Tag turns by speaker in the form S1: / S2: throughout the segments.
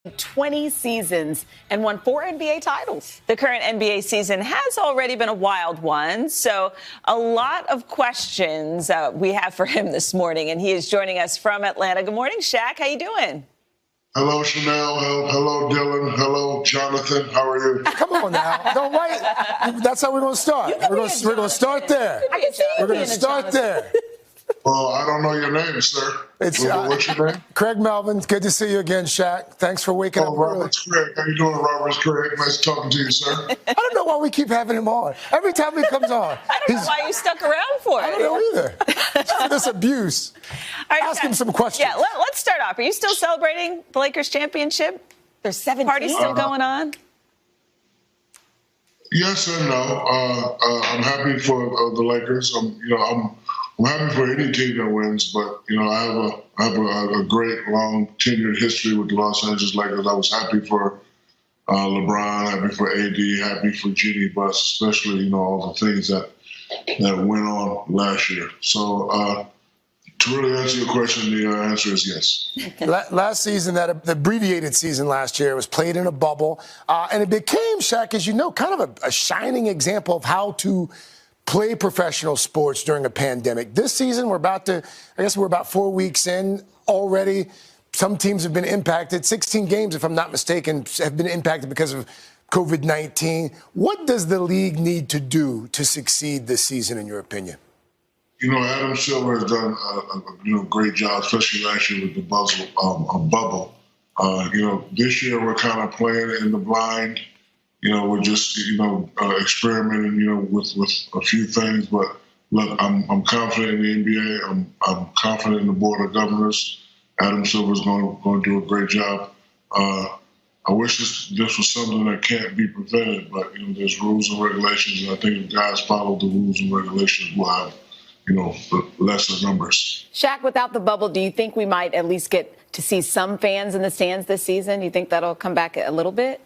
S1: 20 seasons and won 4 NBA titles. The current NBA season has already been a wild one, so a lot of questions we have for him this morning, and he is joining us from Atlanta. Good morning, Shaq. How you doing?
S2: Hello, Chanel. Hello, Dylan. Hello, Jonathan. How are you?
S3: Come on now. Don't write. That's how we're going to start. We're going to start there. We're going to start there.
S2: Well, I don't know your name, sir. What's your name?
S3: Craig Melvin. Good to see you again, Shaq. Thanks for waking up early.
S2: Robert's Craig. How you doing, Robert's Craig? Nice talking to you, sir.
S3: I don't know why we keep having him on. Every time he comes on.
S1: I don't know why you stuck around for it.
S3: I don't know either. This abuse.
S1: All right,
S3: Ask him some questions.
S1: Yeah, let's start off. Are you still celebrating the Lakers championship? There's 7 parties still going on?
S2: Yes and no. I'm happy for the Lakers. I'm happy for any team that wins, but I have a great long tenured history with the Los Angeles Lakers. I was happy for LeBron, happy for AD, happy for Jeannie Buss, especially all the things that went on last year. So to really answer your question, the answer is yes.
S3: Last season, that abbreviated season last year, was played in a bubble, and it became, Shaq, as you know, kind of a shining example of how to play professional sports during a pandemic. This season, we're about 4 weeks in already. Some teams have been impacted. 16 games, if I'm not mistaken, have been impacted because of COVID-19. What does the league need to do to succeed this season, in your opinion?
S2: Adam Silver has done a great job, especially last year with the bubble. This year we're kind of playing in the blind. We're just, experimenting, with a few things. But look, I'm confident in the NBA. I'm confident in the Board of Governors. Adam Silver's going to do a great job. I wish this was something that can't be prevented, but there's rules and regulations, and I think if guys follow the rules and regulations, we'll have lesser numbers.
S1: Shaq, without the bubble, do you think we might at least get to see some fans in the stands this season? Do you think that'll come back a little bit?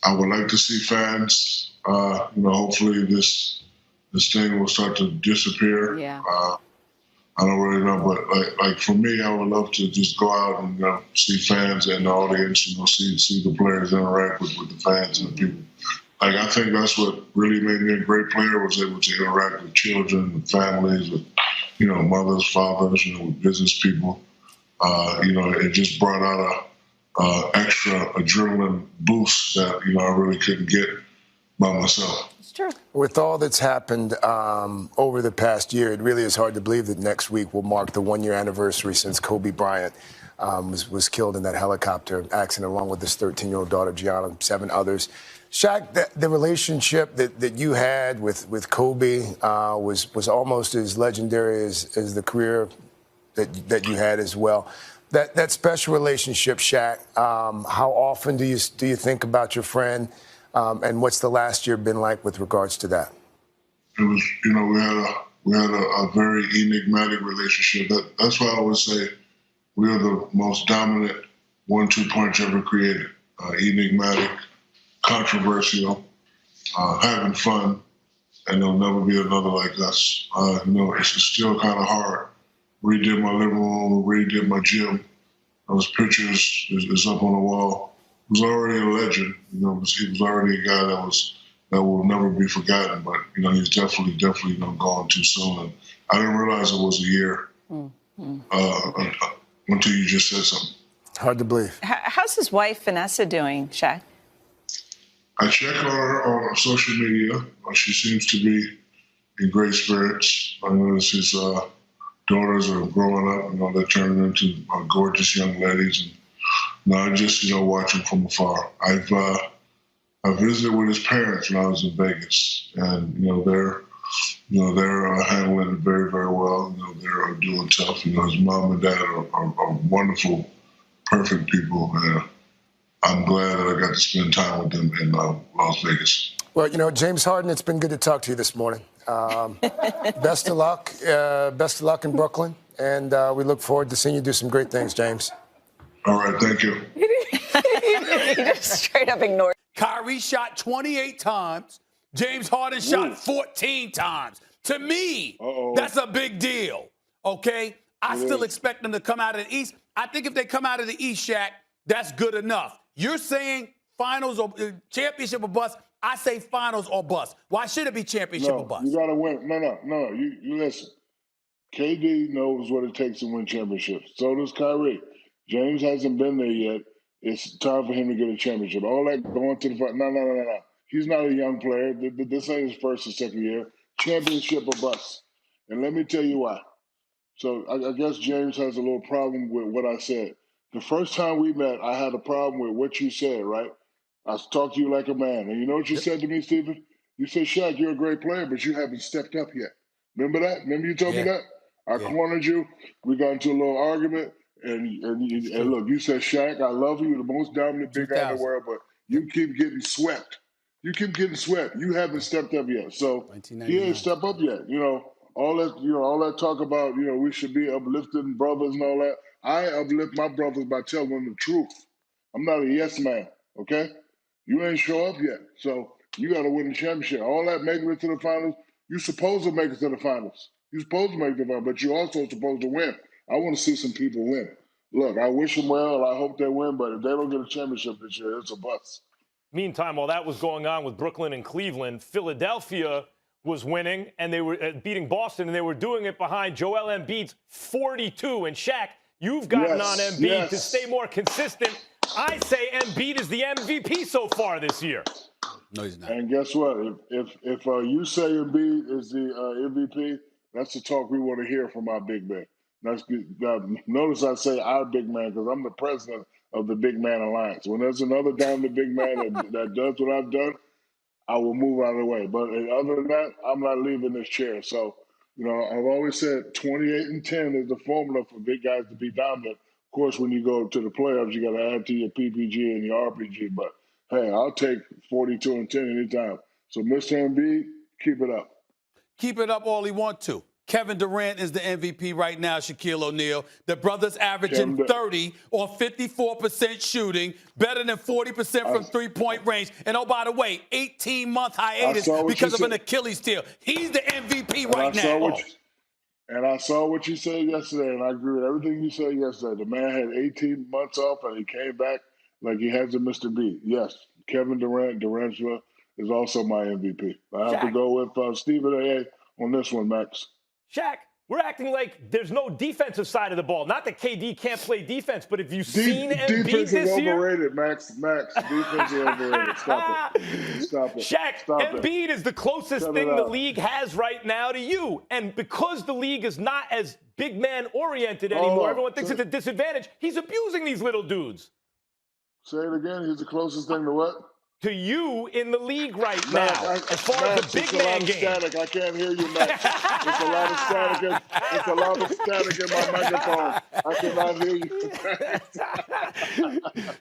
S2: I would like to see fans. Hopefully this thing will start to disappear.
S1: Yeah.
S2: I don't really know, but like for me, I would love to just go out and see fans and the audience. See the players interact with the fans and the people. Like, I think that's what really made me a great player, was able to interact with children, with families, with mothers, fathers, with business people. It just brought out a extra adrenaline boost that I really couldn't get by myself.
S1: It's true.
S3: With all that's happened over the past year, it really is hard to believe that next week will mark the 1-year anniversary since Kobe Bryant was killed in that helicopter accident, along with his 13-year-old daughter Gianna, 7 others. Shaq, the relationship that you had with Kobe was almost as legendary as the career that you had as well. That special relationship, Shaq, how often do you think about your friend, and what's the last year been like with regards to that?
S2: It was, we had a very enigmatic relationship. That's why I always say we are the most dominant 1-2 punch ever created. Enigmatic, controversial, having fun, and there'll never be another like us. It's still kind of hard. Redid my living room, redid my gym. Those pictures is up on the wall. He was already a legend. He was already a guy that will never be forgotten. But he's definitely gone too soon. And I didn't realize it was a year until you just said something.
S3: Hard to believe.
S1: How's his wife Vanessa doing, Shaq?
S2: I check on her on social media. She seems to be in great spirits. I notice his daughters are growing up. They're turning into gorgeous young ladies. And I just, watch them from afar. I visited with his parents when I was in Vegas, and they're handling it very, very well. They're doing tough. His mom and dad are wonderful, perfect people. I'm glad that I got to spend time with them in Las Vegas.
S3: Well, James Harden, it's been good to talk to you this morning. Best of luck. Best of luck in Brooklyn. And we look forward to seeing you do some great things, James.
S2: All right, thank you.
S1: He just straight up ignored.
S4: Kyrie shot 28 times. James Harden shot 14 times. To me, that's a big deal, okay? I still expect them to come out of the East. I think if they come out of the East, Shaq, That's good enough. You're saying finals or championship or bust. I say finals or bust. Why should it be championship or
S2: No,
S4: bust?
S2: you got to win. No. You listen. KD knows what it takes to win championships. So does Kyrie. James hasn't been there yet. It's time for him to get a championship. All that going to the front. No. He's not a young player. This ain't his first or second year. Championship or bust. And let me tell you why. So I guess James has a little problem with what I said. The first time we met, I had a problem with what you said, right? I talked to you like a man. And you know what you said to me, Stephen? You said, Shaq, you're a great player, but you haven't stepped up yet. Remember that? Remember you told me that? I cornered you. We got into a little argument. And look, you said, Shaq, I love you. You're the most dominant big guy in the world, but you keep getting swept. You keep getting swept. You haven't stepped up yet. So he ain't stepped up yet. All that talk about, we should be uplifting brothers and all that. I uplift my brothers by telling them the truth. I'm not a yes man, okay? You ain't show up yet. So you got to win the championship. All that making it to the finals, you're supposed to make it to the finals. You're supposed to make the finals, but you're also supposed to win. I want to see some people win. Look, I wish them well. I hope they win, but if they don't get a championship this year, it's a bust.
S5: Meantime, while that was going on with Brooklyn and Cleveland, Philadelphia was winning, and they were beating Boston, and they were doing it behind Joel Embiid's 42. And Shaq, you've gotten on Embiid to stay more consistent. I say Embiid is the MVP so far this year.
S4: No, he's not.
S2: And guess what? If you say Embiid is the MVP, that's the talk we want to hear from our big man. Notice I say our big man because I'm the president of the Big Man Alliance. When there's another dominant big man that does what I've done, I will move out of the way. But other than that, I'm not leaving this chair. So, I've always said 28-10 is the formula for big guys to be dominant. Of course, when you go to the playoffs, you got to add to your PPG and your RPG. But, hey, I'll take 42-10 anytime. So, Mr. Embiid, keep it up.
S4: Keep it up all he wants to. Kevin Durant is the MVP right now, Shaquille O'Neal. The brother's averaging 30 or 54% shooting, better than 40% from three-point range. And, oh, by the way, 18-month hiatus because of an Achilles heel. He's the MVP right now.
S2: And I saw what you said yesterday, and I agree with everything you said yesterday. The man had 18 months off, and he came back like he hasn't missed a beat. Yes, Kevin Durant is also my MVP. I have to go with Stephen A. on this one, Max.
S5: Shaq, we're acting like there's no defensive side of the ball. Not that KD can't play defense, but if you've seen Embiid
S2: defense
S5: this
S2: is
S5: year.
S2: Overrated, Max, defense is overrated. Stop it.
S5: Shaq, Embiid is the closest thing the league has right now to you. And because the league is not as big man oriented anymore, everyone thinks it's a disadvantage. He's abusing these little dudes.
S2: Say it again. He's the closest thing to what?
S5: To you in the league right now, as far as the big man game.
S2: Static. I can't hear you, Max. It's a lot of static in my microphone. I cannot hear you.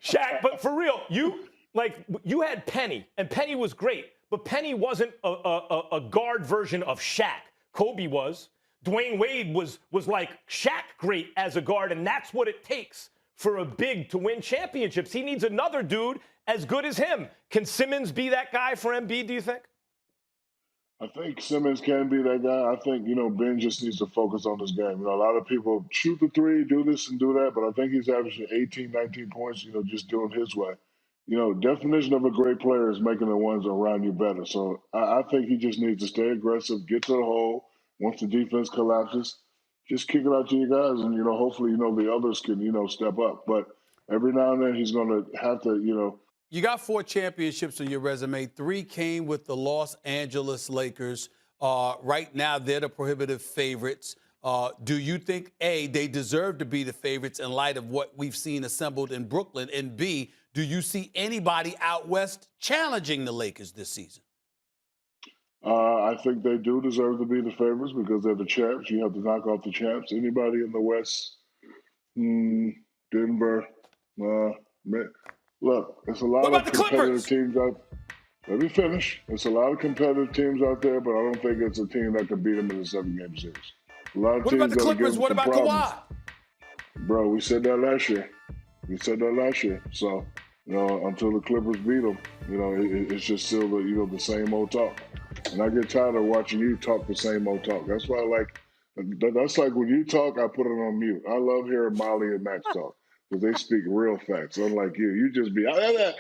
S5: Shaq, but for real, you had Penny, and Penny was great, but Penny wasn't a guard version of Shaq. Kobe was. Dwayne Wade was like Shaq great as a guard, and that's what it takes for a big to win championships. He needs another dude as good as him. Can Simmons be that guy for Embiid, do you think?
S2: I think Simmons can be that guy. I think, Ben just needs to focus on this game. A lot of people shoot the three, do this and do that, but I think he's averaging 18, 19 points, just doing his way. Definition of a great player is making the ones around you better. So I think he just needs to stay aggressive, get to the hole. Once the defense collapses, just kick it out to you guys, and, hopefully, the others can, step up. But every now and then he's going to have to,
S4: You got 4 championships on your resume. 3 came with the Los Angeles Lakers. Right now, they're the prohibitive favorites. Do you think, A, they deserve to be the favorites in light of what we've seen assembled in Brooklyn? And B, do you see anybody out west challenging the Lakers this season?
S2: I think they do deserve to be the favorites because they're the champs. You have to knock off the champs. Anybody in the West, Denver, look, it's a lot of competitive teams out. Let me finish. It's a lot of competitive teams out there, but I don't think it's a team that can beat them in a 7-game series. A lot of
S4: what
S2: teams
S4: about the Clippers? What about Kawhi?
S2: Bro, we said that last year. So, until the Clippers beat them, it's just still the same old talk. And I get tired of watching you talk the same old talk. That's why that's like when you talk, I put it on mute. I love hearing Molly and Max talk. because they speak real facts. Unlike you, you just be, I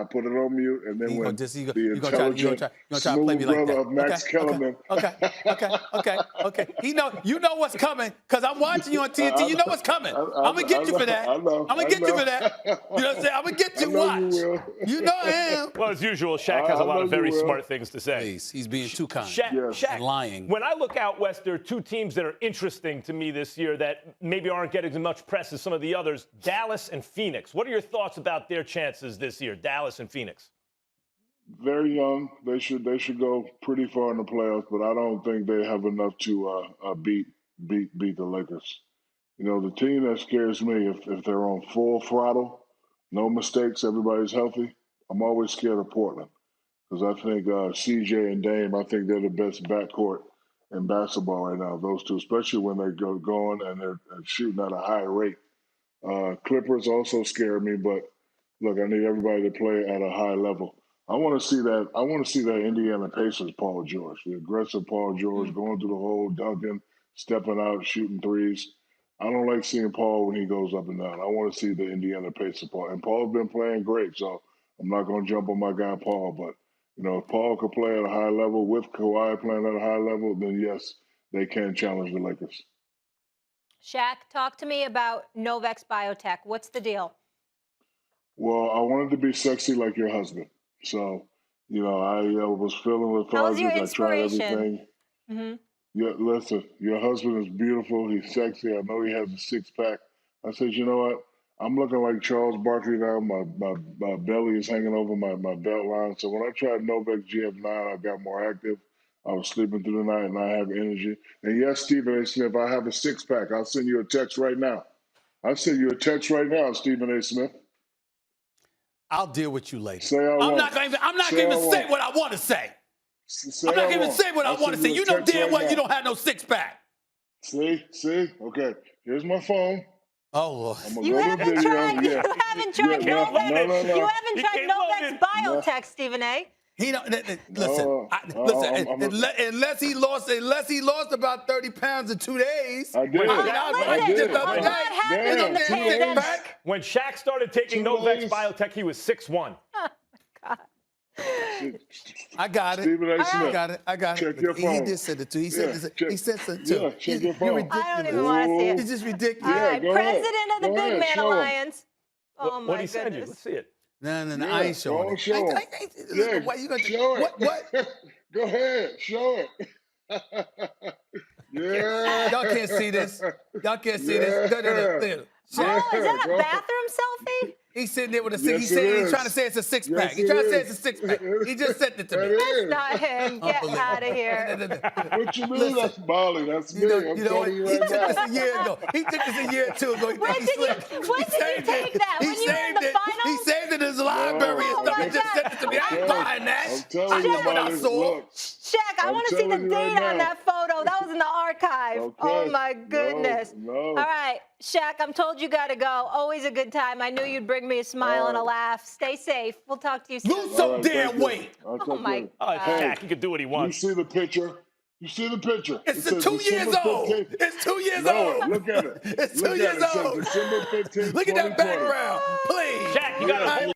S2: put it on mute, and then when the intelligent, smooth brother of Max Kellerman.
S4: Okay. You know what's coming because I'm watching you on TNT. You know what's coming. I'm going to get you for that. I'm going to get you for that. You know what I'm saying? I'm going to get you. Watch. You know I am.
S5: Well, as usual, Shaq has a lot of very smart things to say.
S4: Please, he's being too kind.
S5: Shaq,
S4: lying.
S5: When I look out west, there are two teams that are interesting to me this year that maybe aren't getting as much press as some of the others, Dallas and Phoenix. What are your thoughts about their chances this year, Dallas and Phoenix?
S2: Very young. They should go pretty far in the playoffs, but I don't think they have enough to beat the Lakers. You know, the team that scares me if they're on full throttle, no mistakes, everybody's healthy. I'm always scared of Portland because I think CJ and Dame, I think they're the best backcourt in basketball right now. Those two, especially when they go going and they're shooting at a high rate. Clippers also scare me, but look, I need everybody to play at a high level. I want to see that. I want to see that Indiana Pacers Paul George, the aggressive Paul George, going through the hole, dunking, stepping out, shooting threes. I don't like seeing Paul when he goes up and down. I want to see the Indiana Pacers Paul, and Paul's been playing great, so I'm not going to jump on my guy Paul. But you know, if Paul could play at a high level with Kawhi playing at a high level, then yes, they can challenge the Lakers.
S6: Shaq, talk to me about Novex Biotech. What's the deal?
S2: Well, I wanted to be sexy like your husband. So, you know, I was feeling lethargic. I tried everything.
S6: Mm-hmm.
S2: Yeah, listen, your husband is beautiful. He's sexy. I know he has a six-pack. I said, you know what? I'm looking like Charles Barkley now. My belly is hanging over my belt line. So when I tried Novex GF9, I got more active. I was sleeping through the night, and I have energy. And yes, Stephen A. Smith, I have a six-pack. I'll send you a text right now. I'll send you a text right now, Stephen A. Smith.
S4: I'll deal with you later.
S2: I'm
S4: not going to say what I want to say. I'm not going to say what I want to say. You know damn well you don't have no six-pack.
S2: See? Okay. Here's my phone.
S4: Oh, Lord.
S6: You haven't tried Novex.
S2: No.
S6: You haven't tried Novex Biotech, Stephen A.
S4: He don't listen. Unless he lost about 30 pounds in 2 days.
S2: I did.
S5: When Shaq started taking Novex Biotech, he was 6'1".
S6: God.
S4: I got it.
S2: Stephen A. Smith.
S4: I got it.
S2: Check your phone.
S4: He just said it too. He said something too.
S2: Yeah, check your phone.
S4: You're ridiculous.
S6: I don't even want to see it.
S4: It's just ridiculous.
S6: All right, President of the Big Man Alliance.
S5: Oh, my goodness. Send you? Let's see it.
S4: No, I ain't showing it.
S2: Why you gonna show it? What? Go ahead, show it. Yeah.
S4: Y'all can't see this. Go.
S6: Is that a bathroom selfie?
S4: He's sitting there with a six. He's trying to say it's a six-pack. He's trying to say it's a six-pack. He just sent it to me.
S6: That's not him. Get out of here.
S2: What you mean? That's Molly. That's me. I'm telling you right now.
S4: He took this a year ago. He took this a year or two ago.
S6: When did you take that? When you were in the finals?
S4: He saved it in his library and stuff. He just sent it to me. I ain't buying that.
S2: I'm telling you,
S4: what I saw.
S6: Shaq, I want to see the date on that photo. That was in the archive.
S2: Okay.
S6: Oh, my goodness.
S2: No.
S6: All right, Shaq, I'm told you got to go. Always a good time. I knew you'd bring me a smile and a laugh. Stay safe. We'll talk to you soon.
S4: Lose some damn weight.
S6: Oh, my God.
S5: Shaq, he can do what he wants.
S2: You see the picture? It's 2
S4: years old. It's 2 years old.
S2: Look at it.
S4: It's 2 years old.
S2: December 15th,
S4: Look at that background, please.
S5: Shaq, you got to